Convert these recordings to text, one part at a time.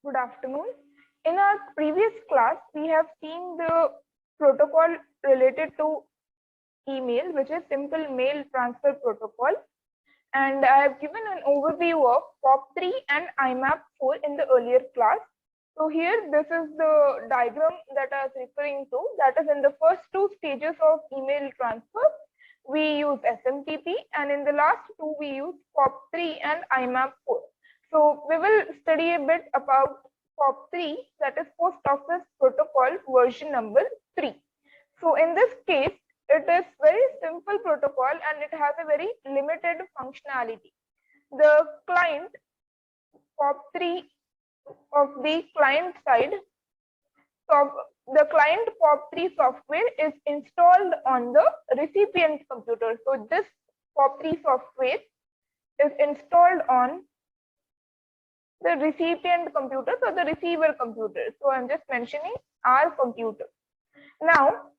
Good afternoon. In our previous class, we have seen the protocol related to email, which is simple mail transfer protocol. And I have given an overview of POP3 and IMAP4 in the earlier class. So here, this is the diagram that I was referring to. That is in the first two stages of email transfer, we use SMTP, and in the last two, we use POP3 and IMAP4. So we will study a bit about POP3, that is Post Office Protocol version number 3. So in this case, it is very simple protocol and it has a very limited functionality. The client POP3 of the client side, so the client POP3 software is installed on the recipient computer. So this POP3 software is installed on the recipient computer, so the receiver computer. So I'm just mentioning our computer. Now,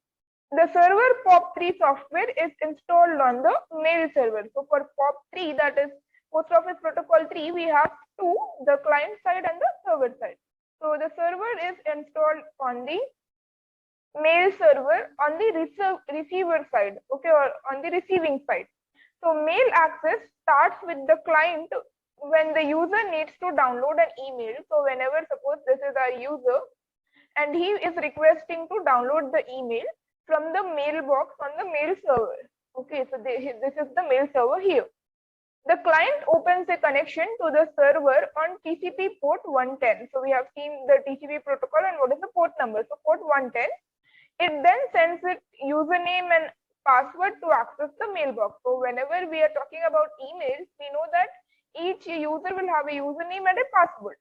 the server POP3 software is installed on the mail server. So for POP3, that is Post Office Protocol 3, we have two, the client side and the server side. So the server is installed on the mail server on the receiver side, okay, or on the receiving side. So mail access starts with the client when the user needs to download an email. So whenever, suppose this is our user and he is requesting to download the email from the mailbox on the mail server. Okay, so this is the mail server here. The client opens a connection to the server on TCP port 110. So we have seen the TCP protocol and what is the port number. So port 110. It then sends its username and password to access the mailbox. So whenever we are talking about emails, we know that each user will have a username and a password.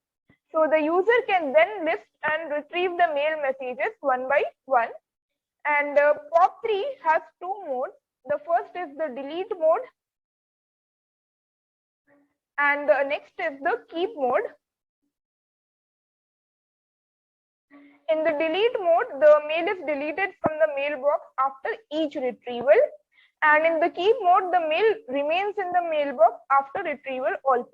So the user can then list and retrieve the mail messages one by one. And POP3 has two modes. The first is the delete mode, and the next is the keep mode. In the delete mode, the mail is deleted from the mailbox after each retrieval, and in the keep mode, the mail remains in the mailbox after retrieval also.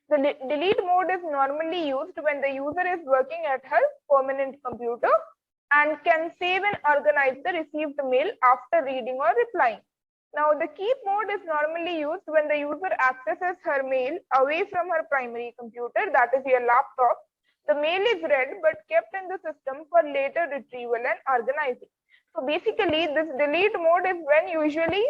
The delete mode is normally used when the user is working at her permanent computer and can save and organize the received mail after reading or replying. Now, the keep mode is normally used when the user accesses her mail away from her primary computer, that is your laptop. The mail is read but kept in the system for later retrieval and organizing. So basically, this delete mode is when usually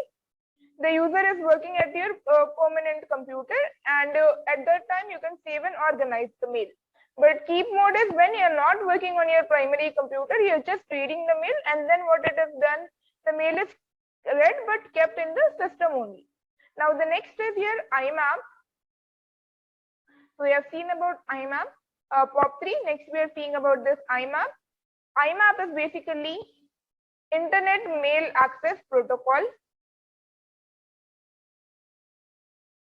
the user is working at your permanent computer, and at that time you can save and organize the mail. But keep mode is when you're not working on your primary computer, you're just reading the mail, and then what it is done, the mail is read but kept in the system only. Now the next is here IMAP. So we have seen about IMAP, POP3. Next we are seeing about this IMAP. IMAP is basically Internet Mail Access Protocol.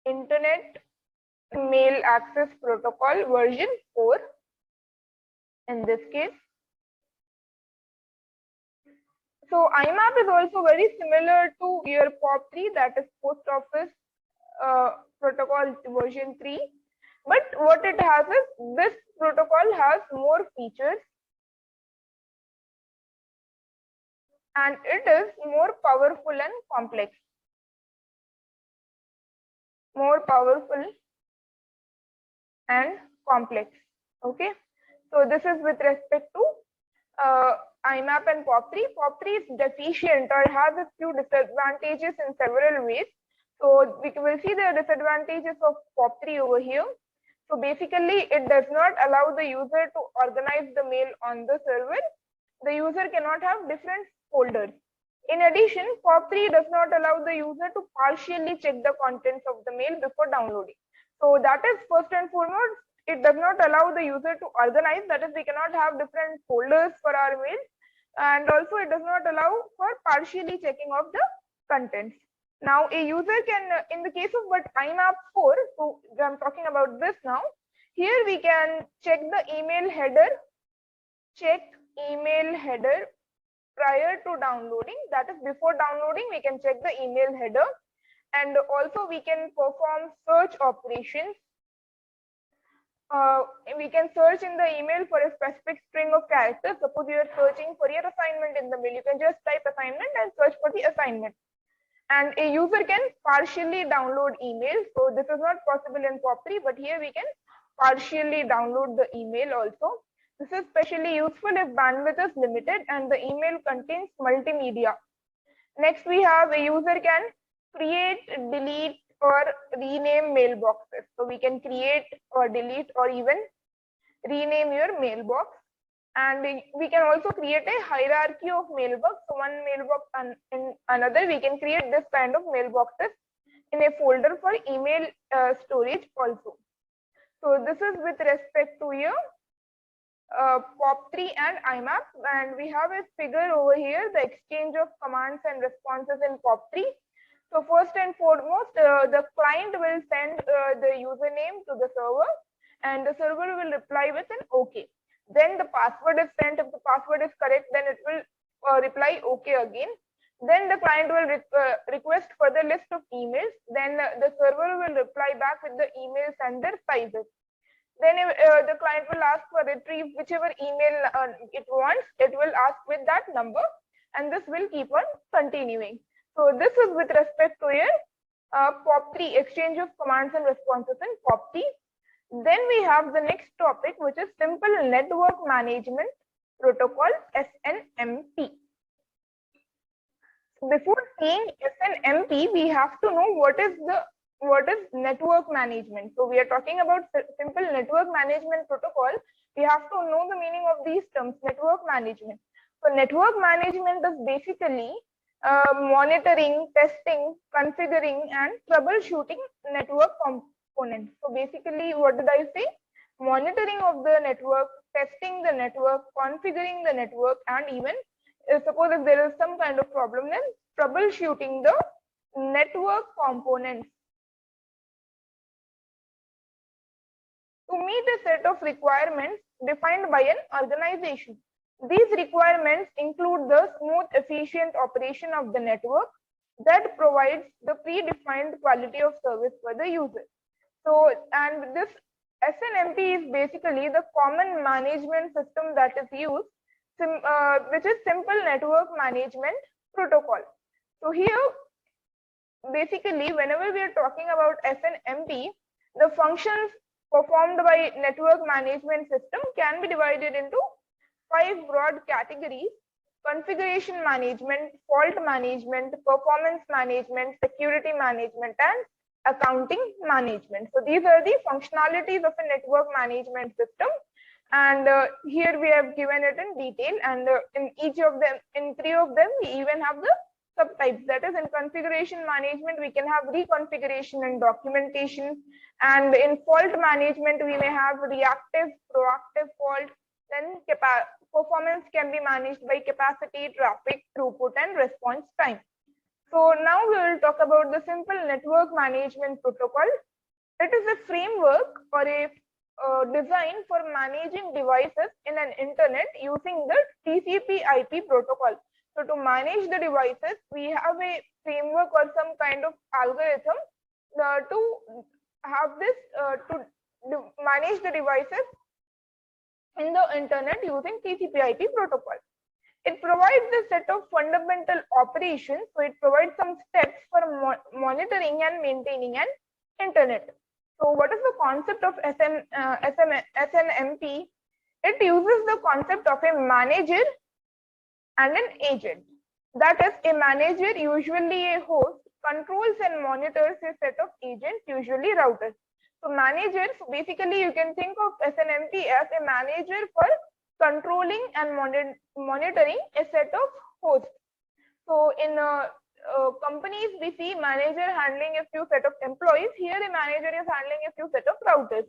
Internet Mail Access Protocol version 4 in this case. So IMAP is also very similar to your POP3, that is Post Office Protocol version 3. But what it has is, this protocol has more features and it is more powerful and complex. More powerful and complex. Okay, so this is with respect to IMAP and POP3. POP3 is deficient or has a few disadvantages in several ways. So we will see the disadvantages of POP3 over here. So basically, it does not allow the user to organize the mail on the server. The user cannot have different folders. In addition, POP3 does not allow the user to partially check the contents of the mail before downloading. So that is first and foremost, it does not allow the user to organize, that is we cannot have different folders for our mail, and also it does not allow for partially checking of the contents. Now a user can, in the case of but IMAP 4, so I'm talking about this now, here we can check the email header, check email header prior to downloading, that is before downloading we can check the email header, and also we can perform search operations we can search in the email for a specific string of characters. Suppose you are searching for your assignment in the mail, you can just type assignment and search for the assignment. And a user can partially download email. So this is not possible in POP3, but here we can partially download the email also. This is especially useful if bandwidth is limited and the email contains multimedia. Next, we have a user can create, delete, or rename mailboxes. So we can create or delete or even rename your mailbox. And we can also create a hierarchy of mailbox. So one mailbox and in another, we can create this kind of mailboxes in a folder for email storage also. So this is with respect to your POP3 and IMAP, and we have a figure over here, the exchange of commands and responses in POP3. So first and foremost, the client will send the username to the server, and the server will reply with an OK. Then the password is sent. If the password is correct, then it will reply OK again. Then the client will request for the list of emails. Then the server will reply back with the emails and their sizes. Then the client will ask for retrieve whichever email it wants. It will ask with that number, and this will keep on continuing. So this is with respect to your POP3, exchange of commands and responses in POP3. Then we have the next topic, which is simple network management protocol, SNMP. Before seeing SNMP, we have to know what is network management. So we are talking about simple network management protocol. We have to know the meaning of these terms, network management. So network management is basically monitoring, testing, configuring, and troubleshooting network components. So basically, what did I say? Monitoring of the network, testing the network, configuring the network, and even suppose if there is some kind of problem, then troubleshooting the network components. To meet a set of requirements defined by an organization. These requirements include the smooth, efficient operation of the network that provides the predefined quality of service for the user. So, and this SNMP is basically the common management system that is used, which is simple network management protocol. So here, basically, whenever we are talking about SNMP, the functions performed by network management system can be divided into 5 broad categories: configuration management, fault management, performance management, security management, and accounting management. So these are the functionalities of a network management system, and here we have given it in detail, and in each of them, in 3 of them, we even have the subtypes. That is, in configuration management, we can have reconfiguration and documentation, and in fault management, we may have reactive, proactive fault. Then performance can be managed by capacity, traffic, throughput, and response time. So now we will talk about the simple network management protocol. It is a framework or a design for managing devices in an internet using the TCP/IP protocol. So to manage the devices, we have a framework or some kind of algorithm to have this to manage the devices in the internet using TCP/IP protocol. It provides a set of fundamental operations. So it provides some steps for monitoring and maintaining an internet. So what is the concept of SNMP? It uses the concept of a manager and an agent. That is, a manager, usually a host, controls and monitors a set of agents, usually routers. So managers, basically you can think of SNMP as a manager for controlling and monitoring a set of hosts. So in companies, we see manager handling a few set of employees. Here a manager is handling a few set of routers.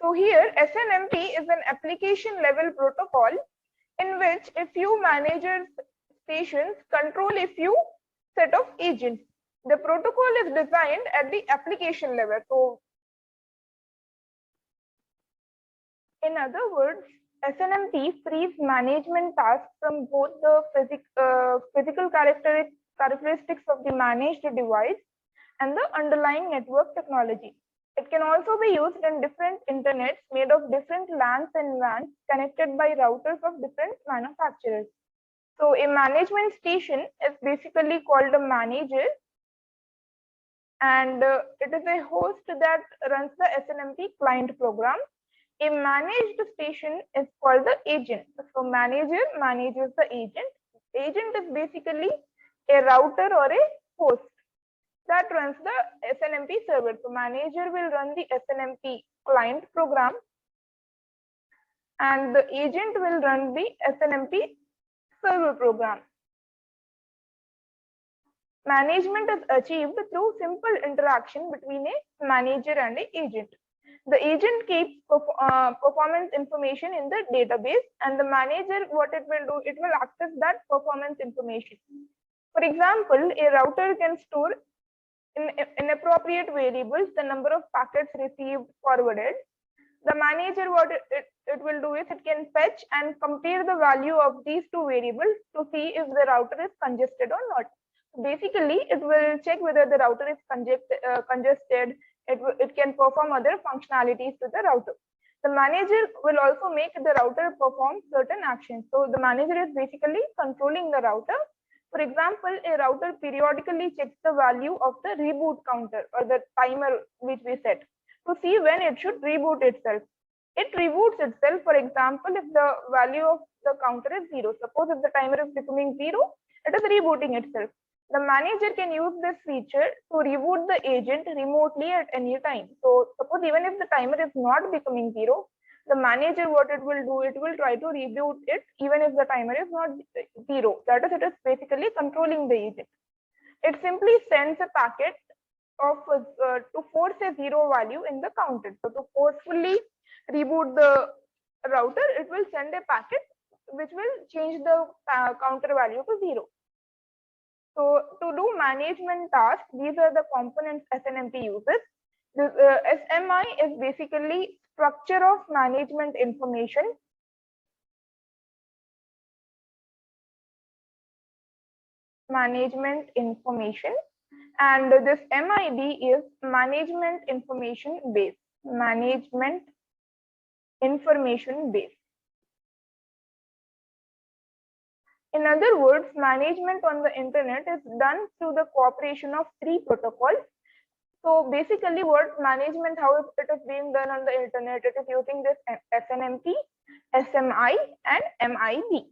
So here SNMP is an application level protocol in which a few managers stations control a few set of agents. The protocol is designed at the application level. So in other words, SNMP frees management tasks from both the physical characteristics of the managed device and the underlying network technology. It can also be used in different internets made of different LANs and WANs connected by routers of different manufacturers. So a management station is basically called a manager, and it is a host that runs the SNMP client program. A managed station is called the agent. So manager manages the agent. Agent is basically a router or a host that runs the SNMP server. So manager will run the SNMP client program, and the agent will run the SNMP server program. Management is achieved through simple interaction between a manager and an agent. The agent keeps performance information in the database, and the manager, what it will do, it will access that performance information. For example, a router can store in inappropriate variables the number of packets received forwarded. The manager, what it will do is it can fetch and compare the value of these two variables to see if the router is congested or not. Basically, it will check whether the router is congested. It can perform other functionalities to the router. The manager will also make the router perform certain actions. So the manager is basically controlling the router. For example, a router periodically checks the value of the reboot counter or the timer which we set to see when it should reboot itself. It reboots itself, for example, if the value of the counter is 0. Suppose if the timer is becoming 0, it is rebooting itself. The manager can use this feature to reboot the agent remotely at any time. So suppose even if the timer is not becoming 0, the manager, what it will do, it will try to reboot it even if the timer is not 0. That is, it is basically controlling the agent. It simply sends a packet of to force a 0 value in the counter. So to forcefully reboot the router, it will send a packet which will change the counter value to 0. So to do management tasks, these are the components SNMP uses. This SMI is basically structure of management information. Management information, and this MIB is management information base. Management information base. In other words, management on the internet is done through the cooperation of 3 protocols. So basically what management, how it is being done on the internet, it is using this SNMP, SMI and MIB.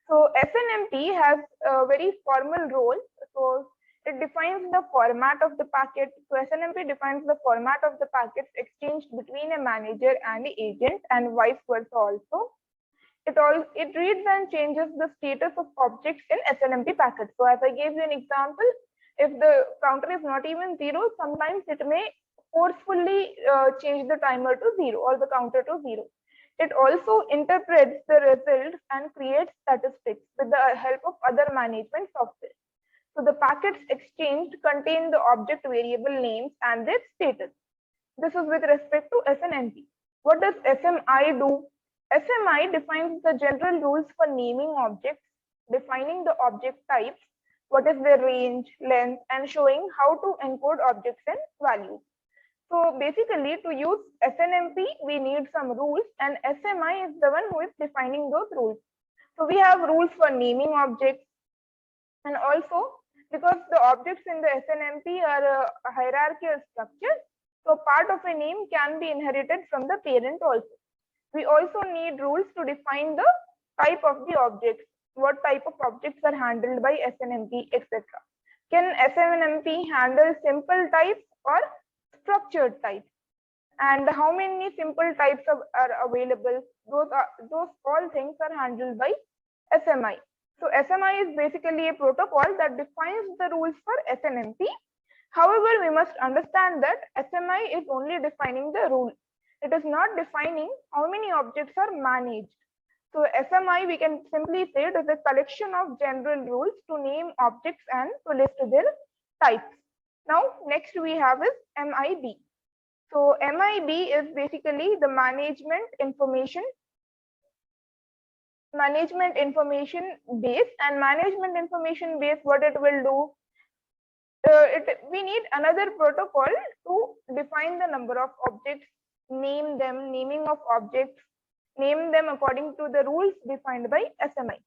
So SNMP has a very formal role. So it defines the format of the packet. So SNMP defines the format of the packets exchanged between a manager and the agent and vice versa also. It reads and changes the status of objects in SNMP packets. So as I gave you an example, if the counter is not even 0, sometimes it may forcefully change the timer to 0 or the counter to 0. It also interprets the results and creates statistics with the help of other management software. So the packets exchanged contain the object variable names and their status. This is with respect to SNMP. What does SMI do? SMI defines the general rules for naming objects, defining the object types, what is their range, length, and showing how to encode objects and values. So basically, to use SNMP, we need some rules, and SMI is the one who is defining those rules. So we have rules for naming objects, and also because the objects in the SNMP are a hierarchical structure, so part of a name can be inherited from the parent also. We also need rules to define the type of the objects, what type of objects are handled by SNMP, etc. Can SNMP handle simple types or structured types? And how many simple types are available? Those all things are handled by SMI. So SMI is basically a protocol that defines the rules for SNMP. However, we must understand that SMI is only defining the rule. It is not defining how many objects are managed. So SMI, we can simply say it is a collection of general rules to name objects and to list their types. Now, next we have is MIB. So MIB is basically the management information base, and management information base, what it will do, we need another protocol to define the number of objects, name them, naming of objects, name them according to the rules defined by SMI.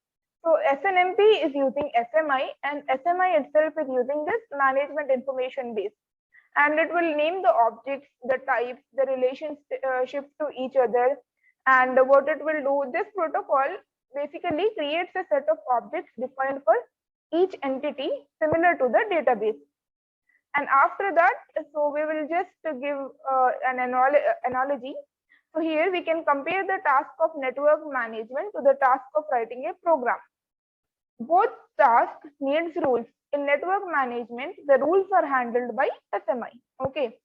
So SNMP is using SMI, and SMI itself is using this management information base, and it will name the objects, the types, the relationships to each other, and what it will do. This protocol basically creates a set of objects defined for each entity similar to the database. And after that, so we will just give an analogy. So here we can compare the task of network management to the task of writing a program. Both tasks needs rules. In network management, the rules are handled by SMI. Okay.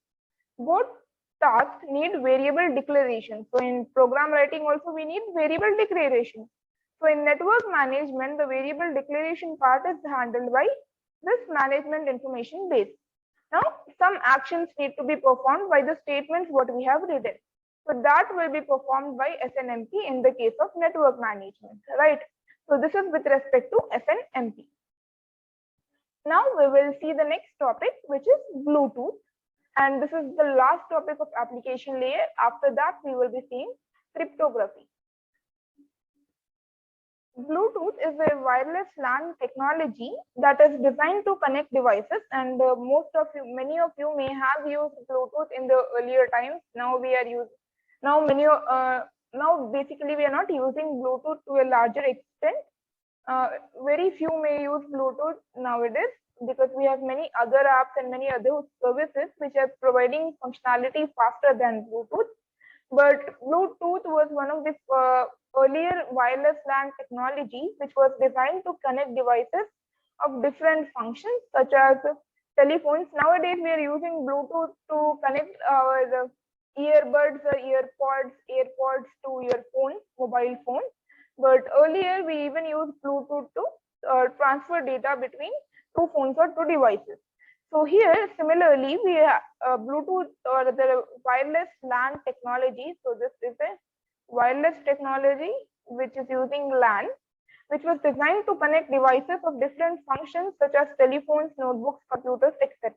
Both tasks need variable declaration. So in program writing also we need variable declaration. So in network management, the variable declaration part is handled by this management information base. Now, some actions need to be performed by the statements what we have written. So that will be performed by SNMP in the case of network management, right? So this is with respect to SNMP. Now we will see the next topic, which is Bluetooth. And this is the last topic of application layer. After that, we will be seeing cryptography. Bluetooth is a wireless LAN technology that is designed to connect devices, and many of you may have used Bluetooth in the earlier times. Now basically we are not using Bluetooth to a larger extent. Very few may use Bluetooth nowadays because we have many other apps and many other services which are providing functionality faster than Bluetooth. But Bluetooth was one of the earlier wireless LAN technology which was designed to connect devices of different functions such as telephones. Nowadays we are using Bluetooth to connect our earbuds or AirPods to your phone, mobile phone. But earlier we even used Bluetooth to transfer data between two phones or two devices. So here, similarly, we have Bluetooth or the wireless LAN technology. So this is a wireless technology which is using LAN, which was designed to connect devices of different functions such as telephones, notebooks, computers, etc.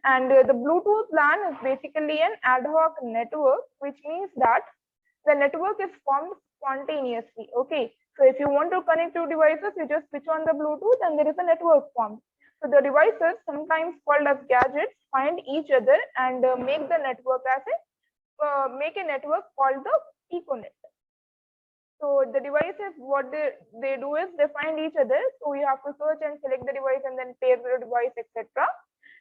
And the Bluetooth LAN is basically an ad hoc network, which means that the network is formed spontaneously. Okay, so if you want to connect two devices, you just switch on the Bluetooth and there is a network formed. So the devices, sometimes called as gadgets, find each other and make the network as make a network called the Piconet. So the devices, what they do is they find each other. So you have to search and select the device and then pair the device, etc.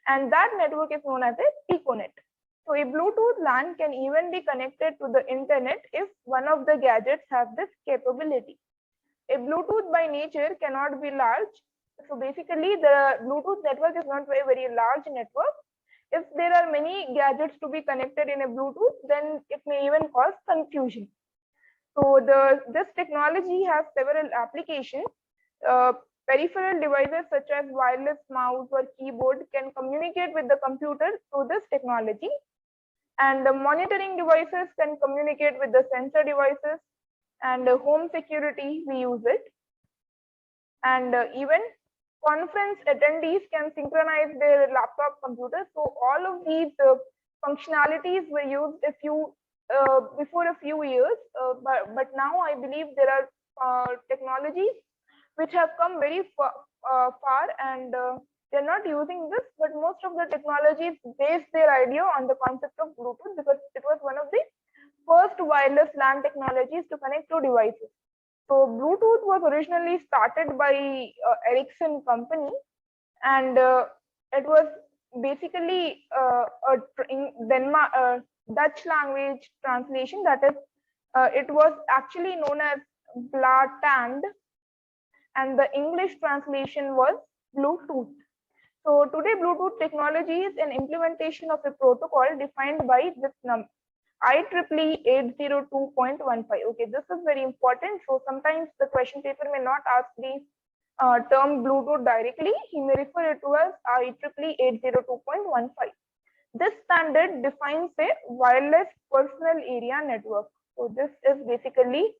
And that network is known as a Piconet. So a Bluetooth LAN can even be connected to the internet if one of the gadgets has this capability. A Bluetooth by nature cannot be large. So basically the Bluetooth network is not a very large network. If there are many gadgets to be connected in a Bluetooth, then it may even cause confusion. So this technology has several applications. Peripheral devices such as wireless mouse or keyboard can communicate with the computer through this technology. And the monitoring devices can communicate with the sensor devices, and home security, we use it. And even conference attendees can synchronize their laptop computers. So all of these functionalities were used before a few years, but now I believe there are technologies which have come very far, and they're not using this, but most of the technologies base their idea on the concept of Bluetooth because it was one of the first wireless LAN technologies to connect two devices. So Bluetooth was originally started by Ericsson company, and it was basically in Denmark, Dutch language translation. That is, it was actually known as Blatand, and the English translation was Bluetooth. So today, Bluetooth technology is an implementation of a protocol defined by this number. IEEE 802.15. Okay, this is very important. So sometimes the question paper may not ask the term Bluetooth directly. He may refer it to as IEEE 802.15. This standard defines a wireless personal area network. So this is basically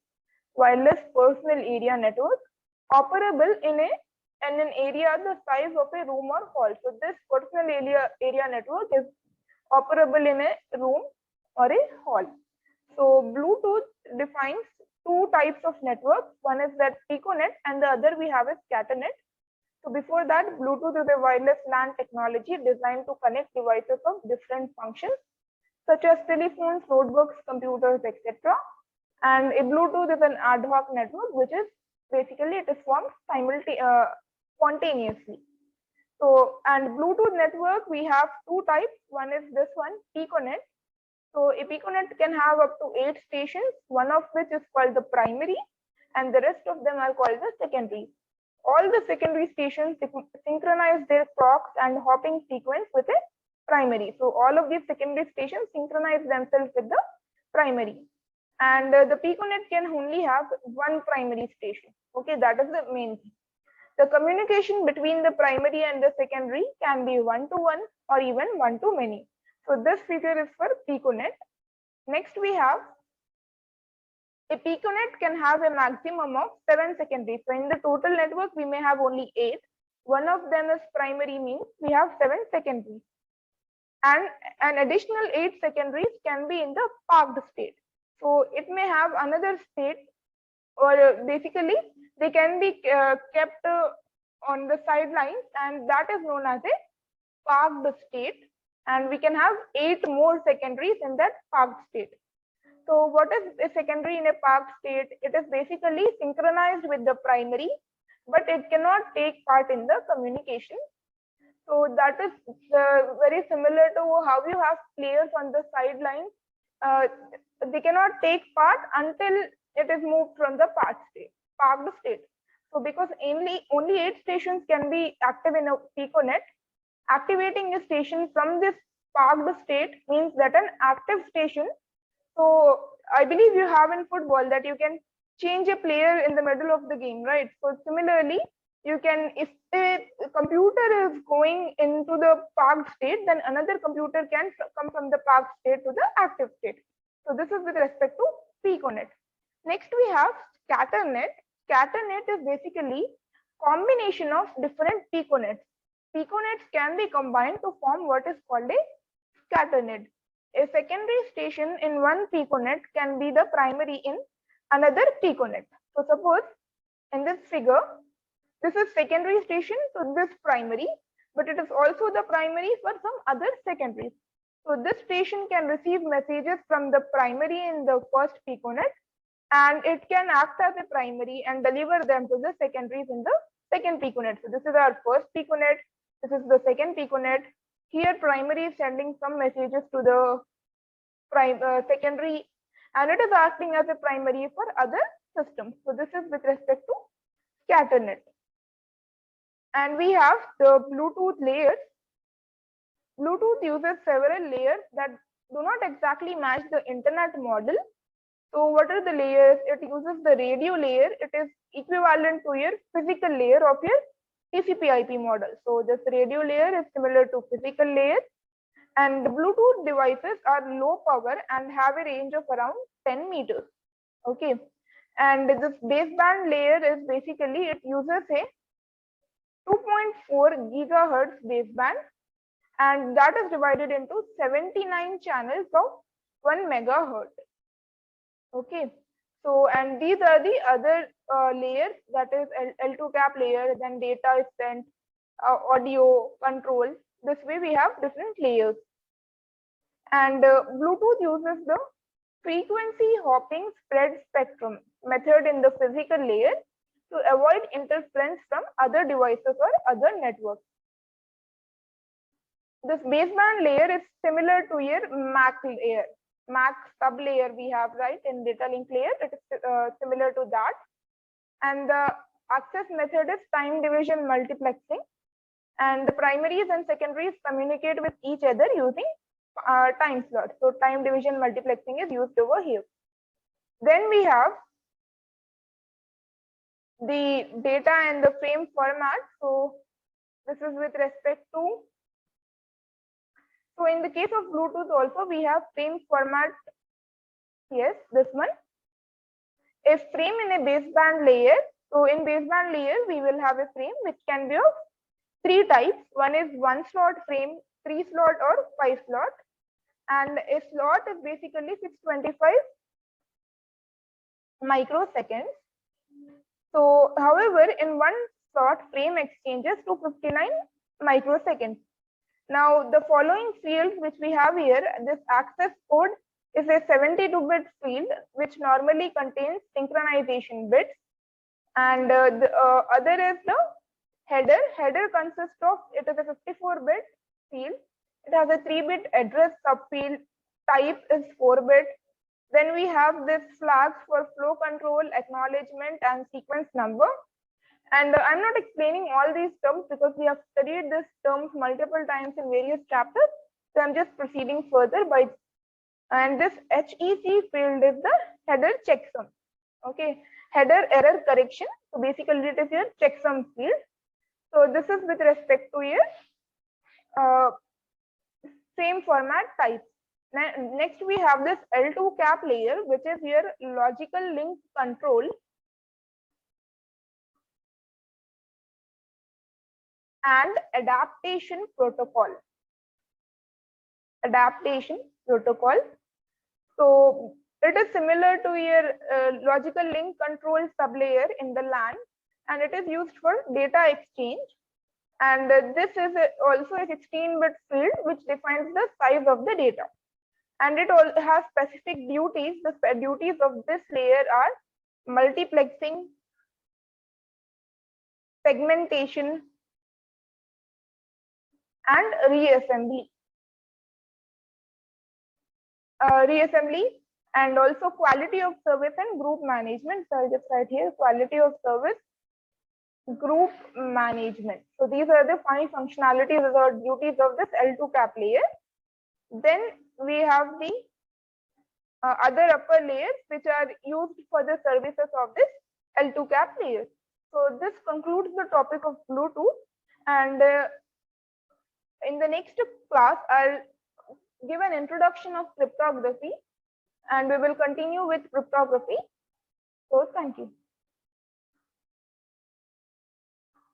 wireless personal area network operable in a and an area the size of a room or hall. So this personal area network is operable in a room or a hall. So Bluetooth defines two types of networks. One is that Piconet and the other we have is Scatternet. So before that, Bluetooth is a wireless LAN technology designed to connect devices of different functions, such as telephones, notebooks, computers, etc. And a Bluetooth is an ad hoc network, which is basically it is formed spontaneously. So, and Bluetooth network, we have two types. One is this one, Piconet. So a Piconet can have up to 8 stations, one of which is called the primary, and the rest of them are called the secondary. All the secondary stations synchronize their clocks and hopping sequence with a primary. So all of these secondary stations synchronize themselves with the primary. And the Piconet can only have one primary station. Okay, that is the main thing. The communication between the primary and the secondary can be one-to-one or even one-to-many. So this figure is for Piconet. Next we have a Piconet can have a maximum of 7 secondaries. So in the total network, we may have only 8. One of them is primary, means we have 7 secondaries. And an additional 8 secondaries can be in the parked state. So it may have another state, or basically they can be kept on the sidelines, and that is known as a parked state. And we can have 8 more secondaries in that parked state. So what is a secondary in a parked state? It is basically synchronized with the primary, but it cannot take part in the communication. So that is very similar to how you have players on the sidelines. They cannot take part until it is moved from the parked state. So because only 8 stations can be active in a Piconet, activating a station from this parked state means that an active station. So I believe you have in football that you can change a player in the middle of the game, right? So similarly, you can, if a computer is going into the parked state, then another computer can come from the parked state to the active state. So this is with respect to Piconet. Next we have Scatternet. Scatternet is basically combination of different Piconets. Piconets can be combined to form what is called a Scatternet. A secondary station in one Piconet can be the primary in another Piconet. So suppose in this figure, this is secondary station to this primary, but it is also the primary for some other secondaries. So this station can receive messages from the primary in the first Piconet, and it can act as a primary and deliver them to the secondaries in the second Piconet. So this is our first Piconet. This is the second Piconet. Here primary is sending some messages to the secondary, and it is acting as a primary for other systems. So this is with respect to Scatternet. And we have the Bluetooth layers. Bluetooth uses several layers that do not exactly match the internet model. So what are the layers? It uses the radio layer. It is equivalent to your physical layer of your TCP/IP model. So this radio layer is similar to physical layer. And the Bluetooth devices are low power and have a range of around 10 meters. Okay. And this baseband layer is basically, it uses a 2.4 gigahertz baseband, and that is divided into 79 channels of 1 megahertz. Okay. So, and these are the other layers, that is L2 cap layer, then data is sent, audio control. This way we have different layers. And Bluetooth uses the frequency hopping spread spectrum method in the physical layer to avoid interference from other devices or other networks. This baseband layer is similar to your MAC layer. MAC sub layer we have, right, in data link layer. It is similar to that. And the access method is time division multiplexing. And the primaries and secondaries communicate with each other using time slots. So time division multiplexing is used over here. Then we have the data and the frame format. So this is with respect to, so in the case of Bluetooth also we have frame format. Yes, this one. A frame in a baseband layer So in baseband layer, we will have a frame which can be of three types. One is one slot frame, three slot or five slot. And a slot is basically 625 microseconds. So however, in one slot frame exchanges to 59 microseconds. Now the following fields which we have here, this access code is a 72-bit field which normally contains synchronization bits, and the other is the header. Header consists of, it is a 54-bit field. It has a 3-bit address subfield. Type is 4-bit. Then we have this flags for flow control, acknowledgement, and sequence number. And I'm not explaining all these terms because we have studied these terms multiple times in various chapters. So I'm just proceeding further by, and this HEC field is the header checksum. Okay, header error correction. So basically it is your checksum field. So this is with respect to your same format type. Next we have this L2 cap layer, which is your logical link control. And adaptation protocol. Adaptation protocol. So it is similar to your logical link control sublayer in the LAN, and it is used for data exchange. And this is also a 16-bit field which defines the size of the data. And it all has specific duties. The duties of this layer are multiplexing, segmentation, and reassembly. And also quality of service and group management. So I'll just write here quality of service, group management. So these are the 5 functionalities or duties of this L2 cap layer. Then we have the other upper layers which are used for the services of this L2 cap layer. So this concludes the topic of Bluetooth, and in the next class I'll give an introduction of cryptography, and we will continue with cryptography. So thank you.